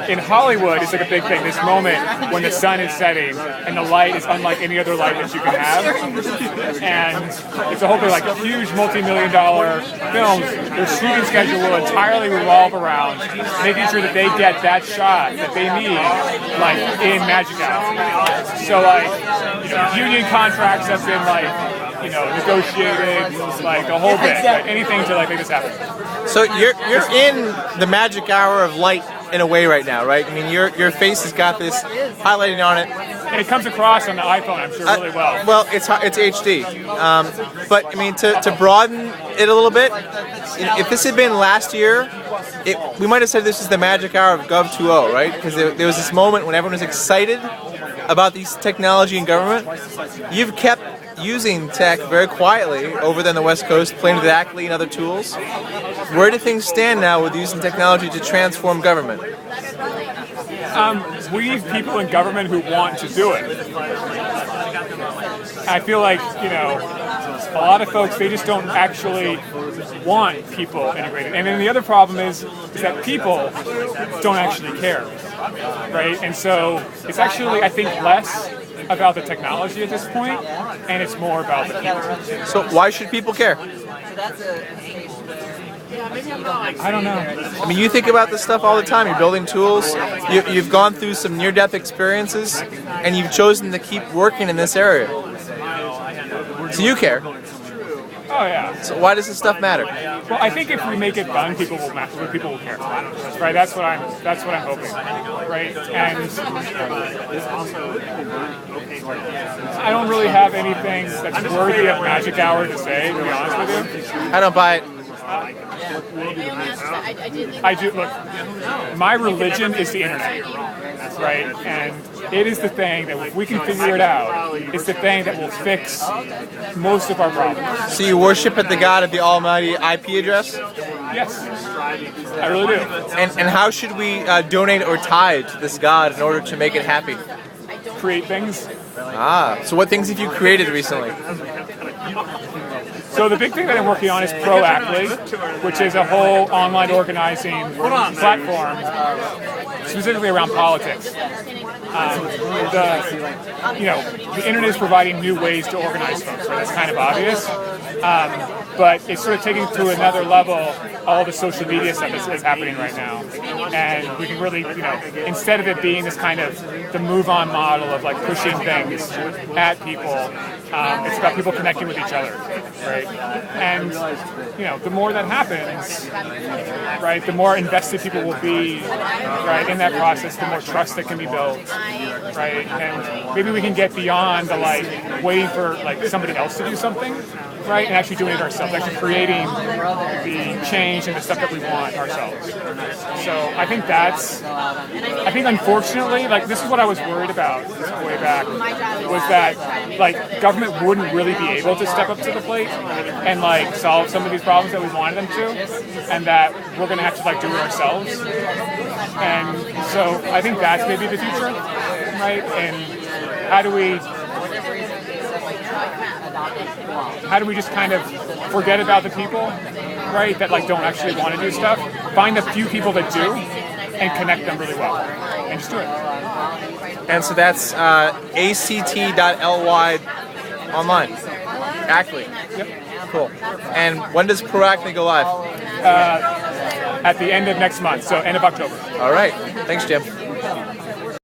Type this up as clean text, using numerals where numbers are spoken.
in Hollywood, it's like a big thing. This moment when the sun is setting and the light is unlike any other light that you can have, and it's a whole thing, like huge multi-million-dollar films. Their shooting schedule will entirely revolve around making sure that they get that shot that they need, like in Magic Hour. So like, union contracts have been like, negotiated, like a whole bit, like anything to like make this happen. So you're in the magic hour of light in a way right now, right? I mean, your face has got this highlighting on it. And it comes across on the iPhone, I'm sure, really well. Well, it's HD. But I mean, to broaden it a little bit, if this had been last year, we might have said this is the magic hour of Gov 2.0, right? Because there was this moment when everyone was excited about these technology in government. You've kept using tech very quietly over there on the West Coast, playing with Ackley and other tools. Where do things stand now with using technology to transform government? We need people in government who want to do it. I feel like, a lot of folks, they just don't actually want people integrated. And then the other problem is that people don't actually care, right? And so it's actually, I think, less about the technology at this point, and it's more about the people. So why should people care? I don't know. I mean, you think about this stuff all the time. You're building tools. You've gone through some near-death experiences, and you've chosen to keep working in this area. So you care. Oh yeah. So why does this stuff matter? Well, I think if we make it fun, people will care. Right? That's what I'm hoping. Right? And I don't really have anything that's worthy of Magic Hour to say, to be honest with you. I don't buy it. I do. Look, my religion is the internet, right? And it is the thing that if we can figure it out, it's the thing that will fix most of our problems. So you worship at the God of the almighty IP address? Yes, I really do. And how should we donate or tithe to this God in order to make it happy? Create things. So what things have you created recently? So the big thing that I'm working on is Pro Ackley, which is a whole online organizing platform specifically around politics. The internet is providing new ways to organize folks, right? That's kind of obvious. But it's sort of taking to another level all the social media stuff that's happening right now. And we can really, instead of it being this kind of the move on model of like pushing things at people, it's about people connecting with each other, right? And, the more that happens, right, the more invested people will be, right, in that process, the more trust that can be built, right? And maybe we can get beyond the like waiting for like somebody else to do something, right, and actually doing it ourselves, actually creating the change and the stuff that we want ourselves. So I think unfortunately, like this is what I was worried about way back, was that like government wouldn't really be able to step up to the plate and like solve some of these problems that we wanted them to, and that we're going to have to like do it ourselves. And so I think that's maybe the future, right? And how do we just kind of forget about the people, right, that like don't actually want to do stuff, find a few people that do, and connect them really well, and just do it. And so that's act.ly online. Ackley. Yep. Cool. And when does Pro Ackley go live? At the end of next month, so end of October. All right. Thanks, Jim.